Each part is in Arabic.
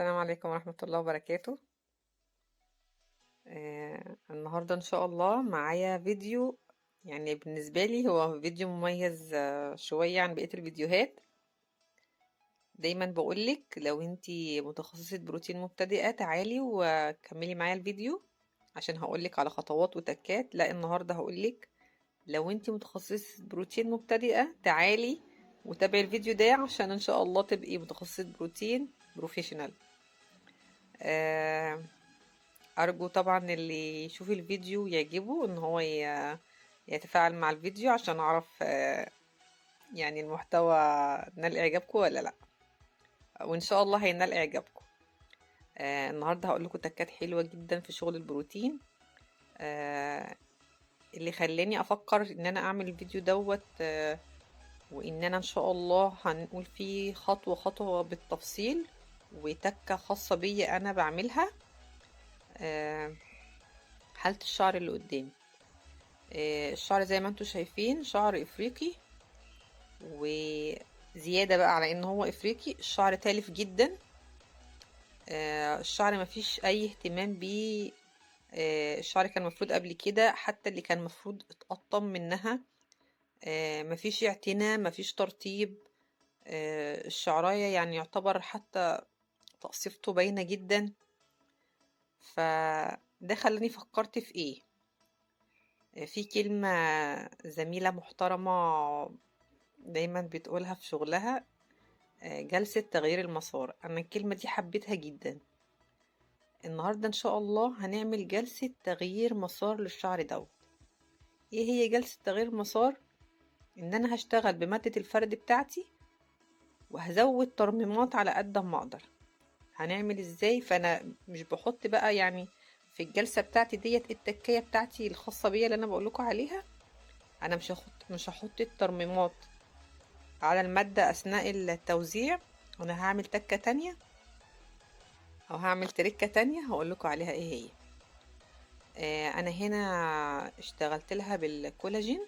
السلام عليكم ورحمة الله وبركاته. النهاردة إن شاء الله معايا فيديو، يعني بالنسبة لي هو فيديو مميز شوية عن بقية الفيديوهات. دايما بقولك لو انتي متخصصة بروتين مبتدئة تعالي وكملي معايا الفيديو عشان هقولك على خطوات وتكات. لا، النهاردة هقولك لو انتي متخصصة بروتين مبتدئة تعالي وتابعي الفيديو ده عشان ان شاء الله تبقي متخصصة بروتين بروفيشنال. أرجو طبعا اللي يشوف الفيديو يعجبه إن هو يتفاعل مع الفيديو عشان أعرف يعني المحتوى نال إعجابكم ولا لأ، وإن شاء الله هينال إعجابكم. النهاردة هقول لكم تكات حلوة جدا في شغل البروتين. آه، اللي خلاني أفكر إن أنا أعمل الفيديو دوت، وإن أنا إن شاء الله هنقول فيه خطوة خطوة بالتفصيل وتكة خاصة بيا أنا بعملها. آه، حالة الشعر اللي قدامي، الشعر زي ما انتوا شايفين شعر افريقي، وزيادة بقى على ان هو افريقي الشعر تالف جدا. الشعر مفيش اي اهتمام بيه. الشعر كان مفروض قبل كده حتى اللي كان مفروض اتقطم منها. مفيش اعتناء، مفيش ترطيب. الشعراية يعني يعتبر حتى تقصيفته باينة جدا. فده خلاني فكرت في ايه، في كلمة زميلة محترمة دايما بتقولها في شغلها، جلسة تغيير المسار. أنا الكلمة دي حبيتها جدا. النهاردة إن شاء الله هنعمل جلسة تغيير مسار للشعر دوت. إيه هي جلسة تغيير المسار؟ إن أنا هشتغل بمادة الفرد بتاعتي وهزود ترميمات على قد ما أقدر. هنعمل إزاي؟ فأنا مش بحط بقى يعني في الجلسة بتاعتي ديت التكية بتاعتي الخاصة بيا اللي أنا بقولكوا عليها. أنا مش هحط الترميمات على المادة أثناء التوزيع. أنا هعمل تكة تانية او هعمل تركة تانية هقول لكم عليها ايه هي. انا هنا اشتغلت لها بالكولاجين.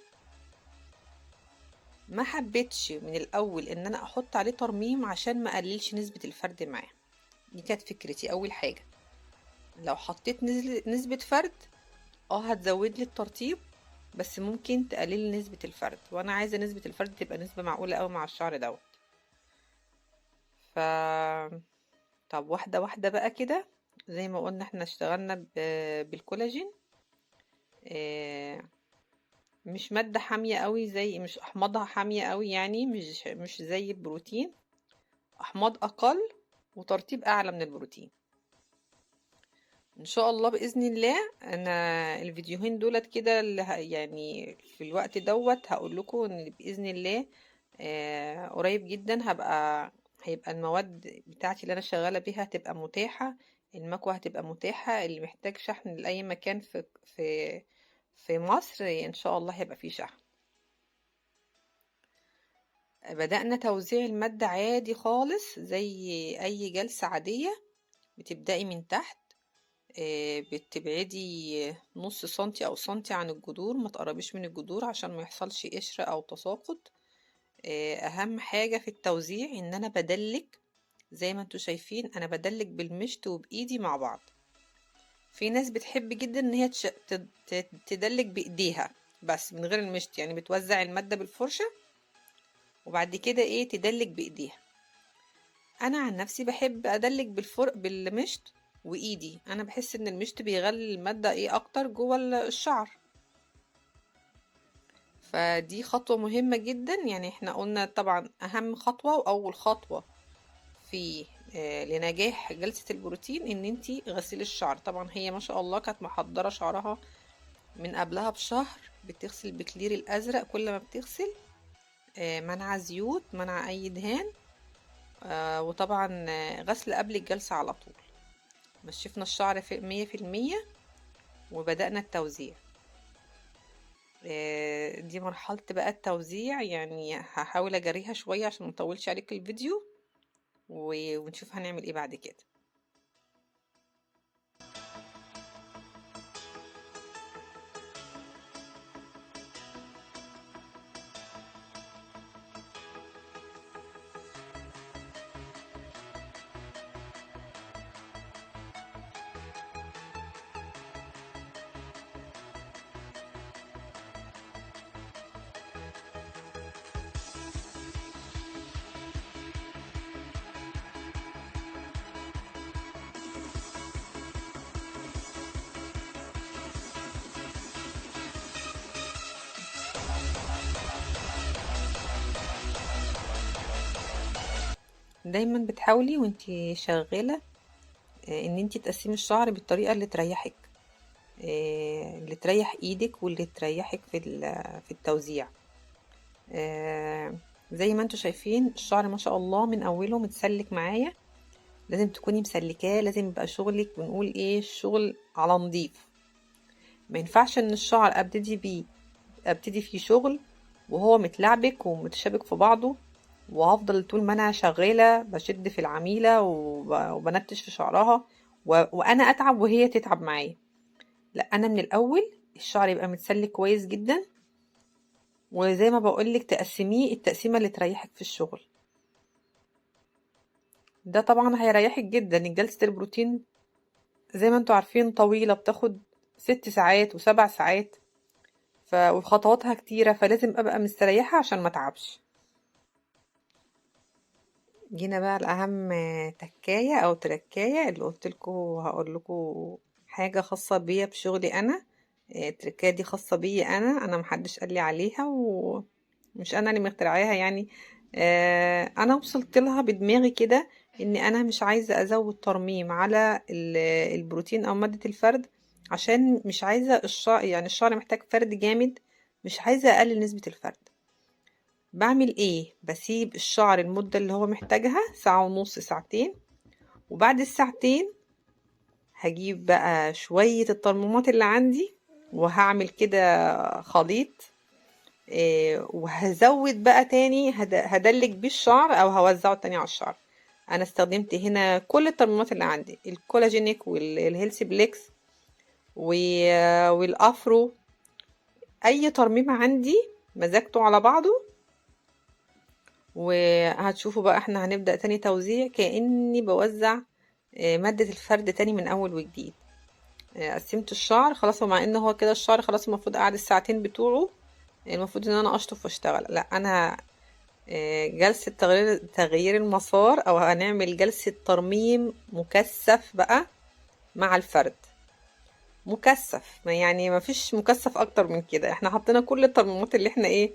ما حبيتش من الاول ان انا احط عليه ترميم عشان ما اقللش نسبة الفرد معاه. دي كانت فكرتي اول حاجة. لو حطيت نسبة فرد هتزود لي الترطيب، بس ممكن تقلل نسبة الفرد، وانا عايزة نسبة الفرد تبقى نسبة معقولة قوي مع الشعر دوت. ف طب واحدة واحدة بقى كده. زي ما قلنا احنا اشتغلنا بالكولاجين. آه، مش مادة حامية قوي، زي مش احماضها حامية قوي، يعني مش زي البروتين. احماض اقل وترطيب اعلى من البروتين. ان شاء الله باذن الله انا الفيديوهين دولت كده يعني في الوقت دوت هقول لكم ان باذن الله قريب جدا هيبقى المواد بتاعتي اللي انا شغالة بيها هتبقى متاحة. المكوة هتبقى متاحة، اللي محتاج شحن لأي مكان في مصر ان شاء الله هيبقى فيه شحن. بدأنا توزيع المادة عادي خالص زي أي جلسة عادية. بتبدأي من تحت، بتبعدي نص سنتي أو سنتي عن الجذور، ما تقربيش من الجذور عشان ما يحصلش قشرة أو تساقط. أهم حاجة في التوزيع إن أنا بدلك. زي ما انتوا شايفين أنا بدلك بالمشط وبإيدي مع بعض. في ناس بتحب جدا إن هي تدلك بإيديها بس من غير المشط، يعني بتوزع المادة بالفرشة وبعد كده تدلك بإيديها. انا عن نفسي بحب ادلك بالمشط وايدي. انا بحس ان المشط بيغلي المادة اكتر جوه الشعر. فدي خطوة مهمة جدا، يعني احنا قلنا طبعا اهم خطوة واول خطوة في لنجاح جلسة البروتين ان انتي غسيل الشعر. طبعا هي ما شاء الله كانت محضرة شعرها من قبلها بشهر، بتغسل بكلير الازرق كل ما بتغسل، منع زيوت منع اي دهان. وطبعا غسل قبل الجلسة على طول. نشفنا الشعر في 100% وبدأنا التوزيع. دي مرحلة بقى التوزيع، يعني هحاول اجريها شوية عشان مطولش عليك الفيديو ونشوف هنعمل ايه بعد كده. دايما بتحاولي وانتي شغالة ان انتي تقسمي الشعر بالطريقة اللي تريحك، اللي تريح ايدك واللي تريحك في التوزيع. زي ما انتوا شايفين الشعر ما شاء الله من اوله متسلك معايا. لازم تكوني مسلكاه، لازم يبقى شغلك بنقول ايه، الشغل على نظيف. ما ينفعش ان الشعر ابتدي فيه شغل وهو متلعبك ومتشابك في بعضه، وهفضل طول ما انا شغاله بشد في العميله وبنتش في شعرها وانا اتعب وهي تتعب معايا. لا، انا من الاول الشعر يبقى متسلك كويس جدا، وزي ما بقولك تقسميه التقسيمه اللي تريحك في الشغل. ده طبعا هيريحك جدا. جلسه البروتين زي ما انتوا عارفين طويله، بتاخد 6 ساعات و7 ساعات، وخطواتها كتيره، فلازم ابقى مستريحه عشان ما اتعبش. جينا بقى لأهم تكاية أو تركاية اللي قلتلكوا هقول لكم حاجة خاصة بيا بشغلي أنا. التركاية دي خاصة بيا أنا محدش قال لي عليها ومش أنا اللي مخترعاها يعني. أنا وصلت لها بدماغي كده إن أنا مش عايزة أزود ترميم على البروتين أو مادة الفرد، عشان مش عايزة الشعر، يعني الشعر محتاج فرد جامد، مش عايزة أقلل نسبة الفرد. بعمل ايه؟ بسيب الشعر المدة اللي هو محتاجها، ساعة ونص ساعتين، وبعد الساعتين هجيب بقى شوية الترميمات اللي عندي وهعمل كده خليط. وهزود بقى تاني، هدلك بيه الشعر او هوزعه تاني على الشعر. انا استخدمت هنا كل الترميمات اللي عندي، الكولاجينيك والهيلثي بليكس والافرو. اي ترميم عندي مزجته على بعضه. وهتشوفوا بقى احنا هنبدأ تاني توزيع كأني بوزع مادة الفرد تاني من أول وجديد. قسمت الشعر خلاص، ومع ان هو كده الشعر خلاص المفروض قعد الساعتين بتوعه، المفروض ان انا اشطف واشتغل. لا، انا جلسة تغيير المسار، او هنعمل جلسة ترميم مكثف بقى مع الفرد. مكثف، يعني ما فيش مكثف اكتر من كده. احنا حطينا كل الترميمات اللي احنا ايه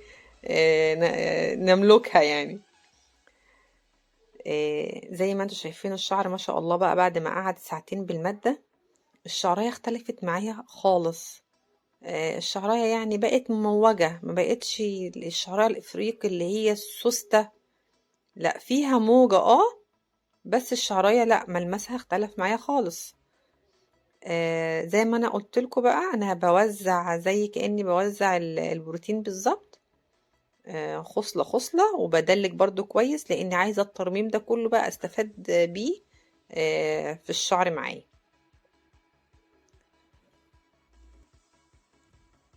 نملكها يعني. زي ما انتوا شايفين الشعر ما شاء الله بقى بعد ما قعد ساعتين بالمادة، الشعرية اختلفت معايا خالص. الشعرية يعني بقت مموجة، ما بقتش الشعرية الافريقي اللي هي السوستة. لا، فيها موجة بس الشعرية لا، ملمسها اختلف معايا خالص. زي ما انا قلت لكم بقى، انا بوزع زي كأني بوزع البروتين بالظبط، خصلة خصلة، وبدلك برضو كويس لاني عايزة الترميم ده كله بقى استفاد بيه في الشعر معايا.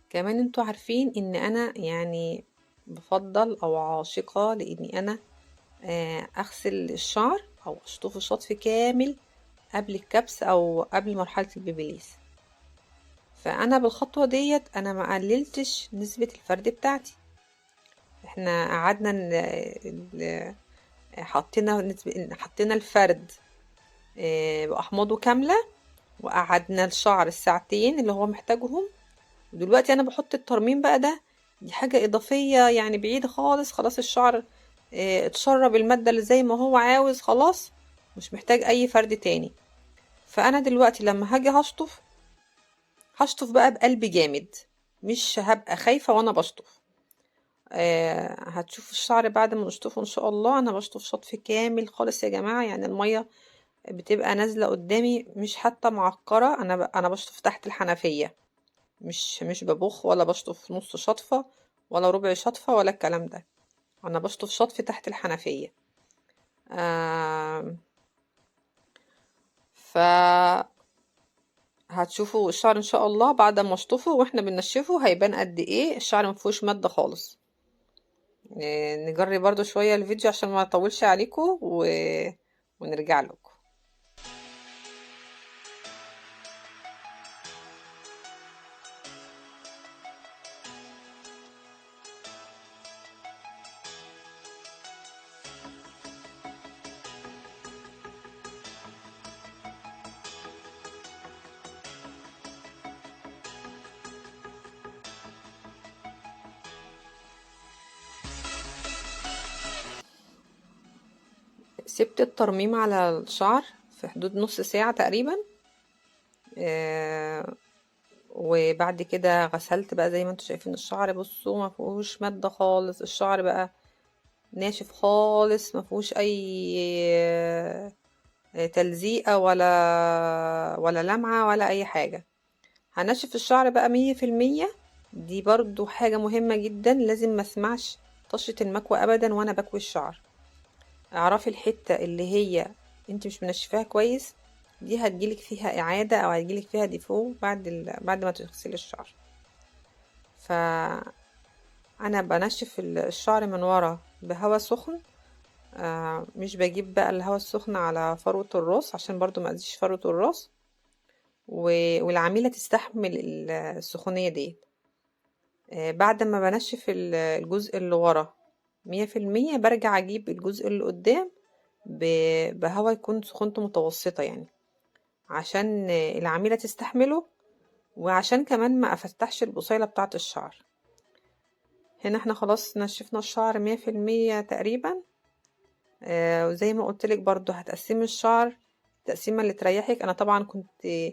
كمان انتوا عارفين ان انا يعني بفضل او عاشقة لاني انا اغسل الشعر او اشطفه شطف كامل قبل الكبس او قبل مرحلة البيبيليس. فانا بالخطوة ديت انا ما قللتش نسبة الفرد بتاعتي. احنا قعدنا حطينا الفرد بأحماضه كاملة، وقعدنا الشعر الساعتين اللي هو محتاجهم. ودلوقتي انا بحط الترميم بقى ده، دي حاجة اضافية يعني بعيدة خالص. خلاص الشعر اتشرب المادة اللي زي ما هو عاوز، خلاص مش محتاج اي فرد تاني. فانا دلوقتي لما هاجي هشطف بقى بقلب جامد، مش هبقى خايفة وانا بشطف. هتشوفوا الشعر بعد ما نشطفه ان شاء الله. انا بشطف شطف كامل خالص يا جماعة، يعني المية بتبقى نازلة قدامي مش حتى معكرة. انا بشطف تحت الحنفية، مش ببخ ولا بشطف نص شطفة ولا ربع شطفة ولا الكلام ده. انا بشطف شطف تحت الحنفية. آه ف هتشوفوا الشعر ان شاء الله بعد ما اشطفه واحنا بننشفه هيبان قد ايه الشعر مفيهوش مادة خالص. نجري برضو شوية الفيديو عشان ما اطولش عليكم ونرجع لكم. سبت الترميم على الشعر في حدود نص ساعة تقريبا. وبعد كده غسلت بقى زي ما انتوا شايفين الشعر، بصوا ما فيهوش مادة خالص، الشعر بقى ناشف خالص، ما فيهوش اي تلزيقة ولا لمعة ولا اي حاجة. هنشف الشعر بقى 100%. دي برضو حاجة مهمة جدا، لازم ما اسمعش طشة المكوى ابدا وانا بكوي الشعر. اعرفي الحتة اللي هي انت مش منشفاها كويس، دي هتجيلك فيها اعادة او هتجيلك فيها ديفو بعد ما تغسلي الشعر. فانا بنشف الشعر من ورا بهواء سخن. مش بجيب بقى الهواء السخن على فروة الراس عشان برضو ما اذيش فروة الراس، والعميلة تستحمل السخونية دي. بعد ما بنشف الجزء اللي ورا 100%، برجع اجيب الجزء اللي قدام بهواء يكون سخونته متوسطة يعني، عشان العميلة تستحمله، وعشان كمان ما افتحش البصيلة بتاعة الشعر. هنا احنا خلاص نشفنا الشعر 100% تقريبا. وزي ما قلتلك برضو هتقسمي الشعر التقسيمة اللي تريحك. انا طبعا كنت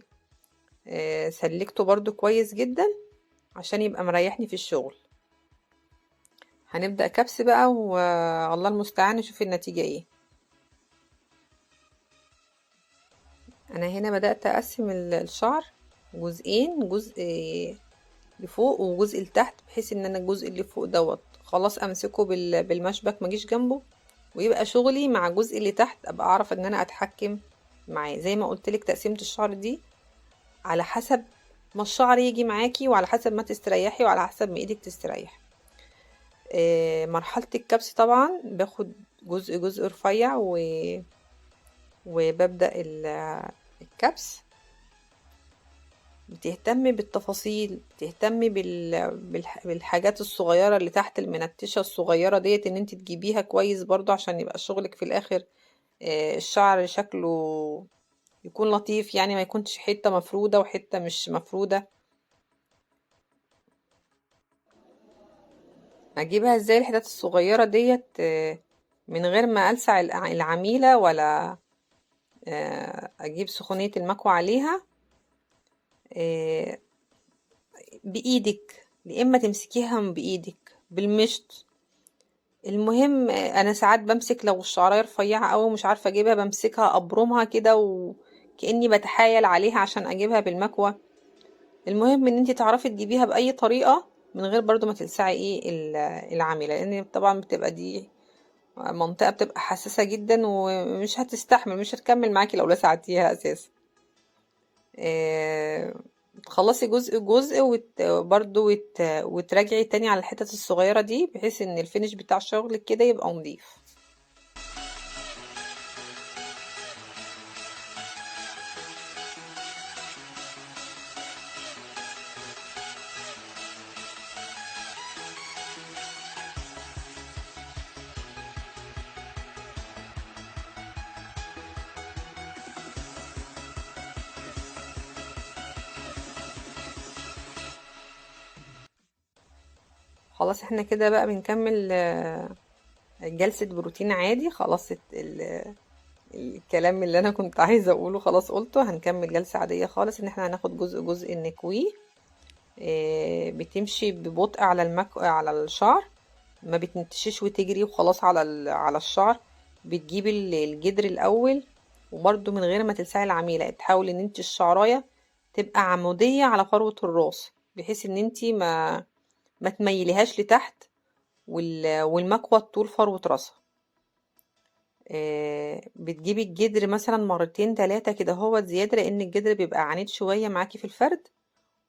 سلكته برضو كويس جدا عشان يبقى مريحني في الشغل. هنبدأ كبس بقى، والله المستعان نشوف النتيجة ايه. انا هنا بدأت اقسم الشعر جزئين، جزء لفوق وجزء لتحت، بحيث ان انا الجزء اللي فوق دوت خلاص امسكه بالمشبك ما اجيش جنبه، ويبقى شغلي مع الجزء اللي تحت ابقى اعرف ان انا اتحكم معاه. زي ما قلت لك تقسيمة الشعر دي على حسب ما الشعر يجي معاكي، وعلى حسب ما تستريحي، وعلى حسب ما ايدك تستريح. مرحلة الكبس طبعا باخد جزء رفيع وببدأ الكبس. بتهتمي بالتفاصيل، بتهتمي بالحاجات الصغيرة اللي تحت المنتشة الصغيرة ديت، ان انت تجيبيها كويس برضو عشان يبقى شغلك في الاخر الشعر شكله يكون لطيف، يعني ما يكونش حتة مفرودة وحتة مش مفرودة. اجيبها ازاي الحتت الصغيرة ديت من غير ما ألسع العميلة، ولا اجيب سخونية المكوى عليها؟ بايدك، يا اما تمسكيها بايدك بالمشط. المهم انا ساعات بمسك لو الشعرايه رفيعه قوي مش عارفه اجيبها، بمسكها ابرمها كده وكاني بتحايل عليها عشان اجيبها بالمكوى. المهم ان انت تعرفي تجيبيها باي طريقه من غير برضو ما تلسعي العامله، لان طبعا بتبقى دي منطقه بتبقى حساسه جدا ومش هتستحمل، مش هتكمل معاكي لو لسعتيها اساسا. تخلصي جزء برضو وتراجعي تاني على الحتت الصغيرة دي، بحيث ان الفينش بتاع شغلك كده يبقى نظيف. خلاص احنا كده بقى بنكمل جلسة بروتين عادي. خلاص الكلام اللي انا كنت عايزة اقوله خلاص قلته. هنكمل جلسة عادية خالص، ان احنا هناخد جزء نكويه. بتمشي ببطء على الشعر، ما بتنتشش وتجري وخلاص على الشعر. بتجيبي الجدر الاول، وبرده من غير ما تلسعي العميلة تحاولي ان انت الشعراية تبقى عمودية على فروة الراس، بحيث ان انت ما تميليهاش لتحت، والمكوى طول فروة راسها. بتجيبي الجدر مثلا مرتين 3 كده هو زيادة، لان الجدر بيبقى عنيد شوية معاكي في الفرد.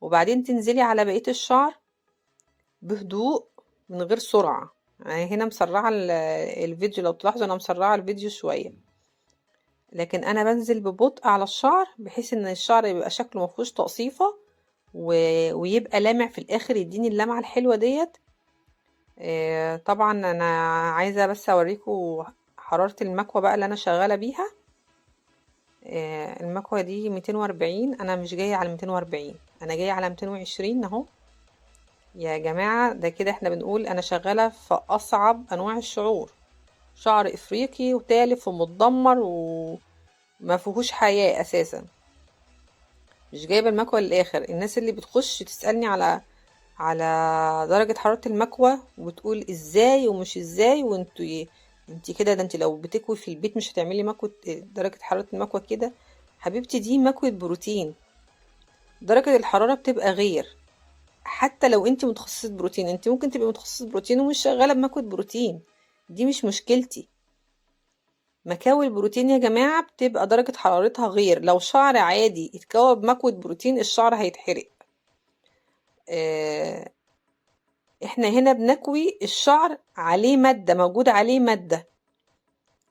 وبعدين تنزلي على بقية الشعر بهدوء من غير سرعة. يعني هنا مسرعة الفيديو، لو تلاحظوا انا مسرعة الفيديو شوية، لكن انا بنزل ببطء على الشعر بحيث ان الشعر يبقى شكله مفهوش تقصيفة ويبقى لامع في الاخر، يديني اللمعة الحلوة ديت. طبعا انا عايزة بس اوريكم حرارة المكوى بقى اللي انا شغالة بيها. المكوى دي 240، انا مش جاية على 240، انا جاية على 220 اهو. يا جماعة ده كده احنا بنقول انا شغالة في اصعب انواع الشعور. شعر افريقي وتالف ومتدمر وما فيهوش حياة اساسا. مش جايبه المكوى للاخر. الناس اللي بتخش تسألني على درجة حرارة المكوى وتقول ازاي ومش ازاي، وانتوا ايه انتي كده، ده انتي لو بتكوي في البيت مش هتعملي مكوى درجة حرارة المكوى كده. حبيبتي دي مكوى بروتين، درجة الحرارة بتبقى غير. حتى لو انتي متخصصة بروتين، انتي ممكن تبقي متخصصة بروتين ومش شغالة بمكوى بروتين، دي مش مشكلتي. مكاوي البروتين يا جماعة بتبقى درجة حرارتها غير. لو شعر عادي اتكوى بمكوى بروتين الشعر هيتحرق. اه، احنا هنا بنكوي الشعر عليه مادة، موجود عليه مادة،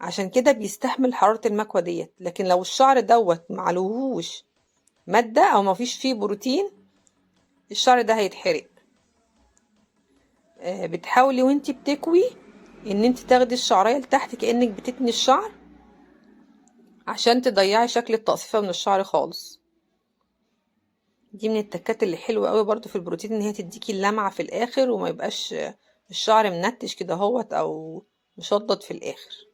عشان كده بيستحمل حرارة المكوى ديت. لكن لو الشعر دوت معلوهوش مادة او مفيش فيه بروتين الشعر ده هيتحرق. بتحاولي وانتي بتكوي ان انتي تاخدي الشعرية لتحت كأنك بتتني الشعر عشان تضيعي شكل التقصيفة من الشعر خالص. دي من التكات اللي حلوة قوي برضو في البروتين، ان هي تديكي اللمعة في الاخر وما يبقاش الشعر منتش كده هوت او مشدد في الاخر.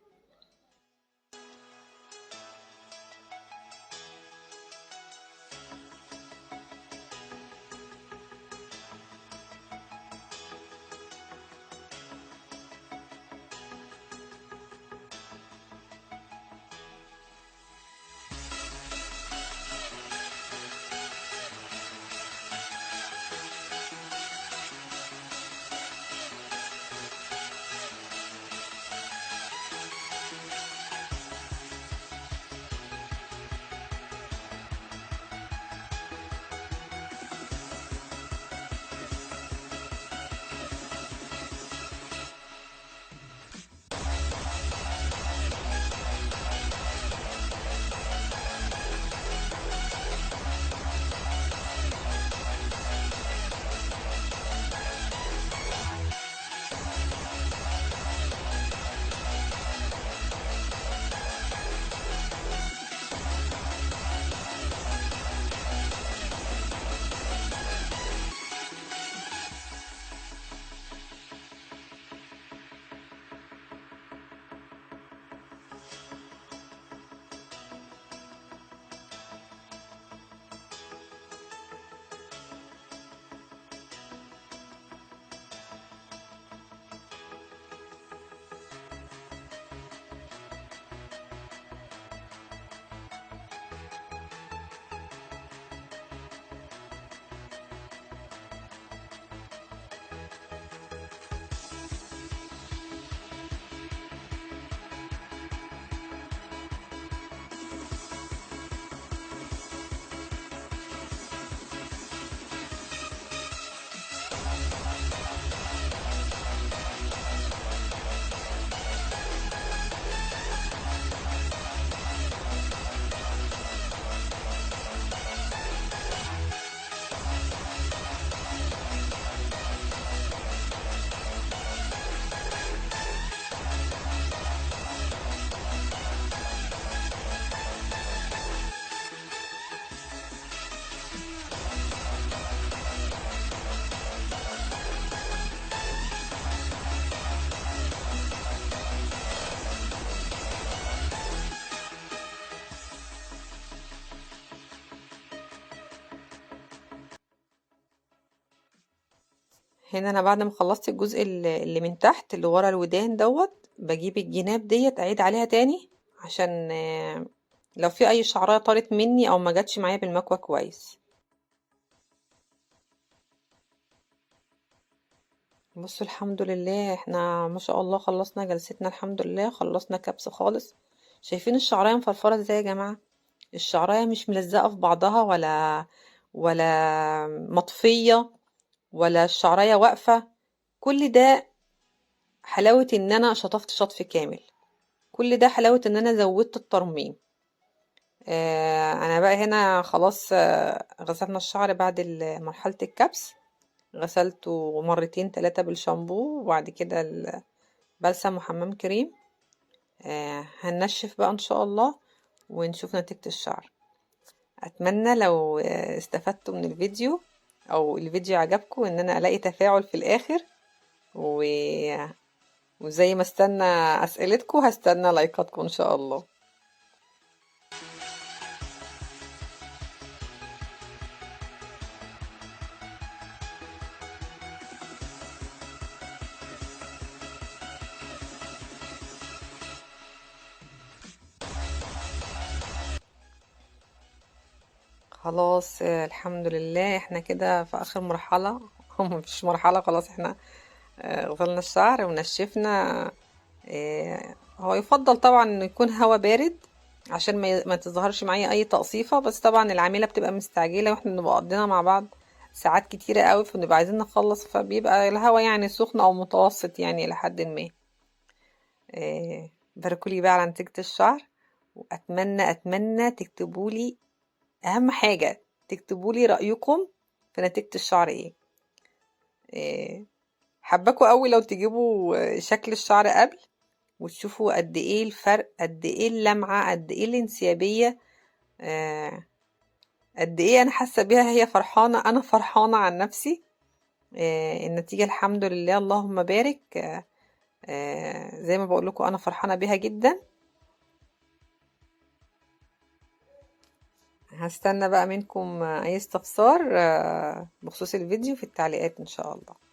هنا انا بعد ما خلصت الجزء اللي من تحت اللي ورا الودان دوت، بجيب الجناب ديت اعيد عليها تاني عشان لو في اي شعرية طارت مني او ما جاتش معايا بالمكوى كويس. بصوا الحمد لله احنا ما شاء الله خلصنا جلستنا، الحمد لله خلصنا كبس خالص. شايفين الشعرية مفرفرة ازاي يا جماعة؟ الشعرية مش ملزقة في بعضها ولا مطفية ولا الشعرية واقفة. كل ده حلاوة ان انا شطفت شطف كامل، كل ده حلاوة ان انا زودت الترميم. انا بقى هنا خلاص غسلنا الشعر بعد مرحلة الكبس، غسلته مرتين 3 بالشامبو وبعد كده بلسم وحمام كريم. هننشف بقى ان شاء الله ونشوف نتيجة الشعر. اتمنى لو استفدتوا من الفيديو او الفيديو عجبكم ان انا الاقي تفاعل في الاخر وزي ما استنى اسئلتكم هستنى لايكاتكم ان شاء الله. خلاص الحمد لله احنا كده في اخر مرحلة مفيش مرحلة، خلاص احنا غسلنا الشعر ونشفنا. هو يفضل طبعا انه يكون هوا بارد عشان ما تظهرش معايا اي تقصيفة، بس طبعا العميلة بتبقى مستعجلة واحنا بنبقى قضينا مع بعض ساعات كتيرة قوي، فبنبقى عايزين نخلص، فبيبقى الهوا يعني سخن او متوسط يعني الى حد ما. باركولي بقى على نتيجة الشعر، واتمنى تكتبولي اهم حاجة، تكتبولي رأيكم في نتيجة الشعر ايه. آه، حباكوا قوي لو تجيبوا شكل الشعر قبل وتشوفوا قد ايه الفرق، قد ايه اللمعة، قد ايه الانسيابية، آه، قد ايه انا حاسة بيها، هي فرحانة، انا فرحانة عن نفسي. النتيجة الحمد لله اللهم بارك. زي ما بقول لكم انا فرحانة بيها جدا. هستنى بقى منكم اي استفسار بخصوص الفيديو في التعليقات ان شاء الله.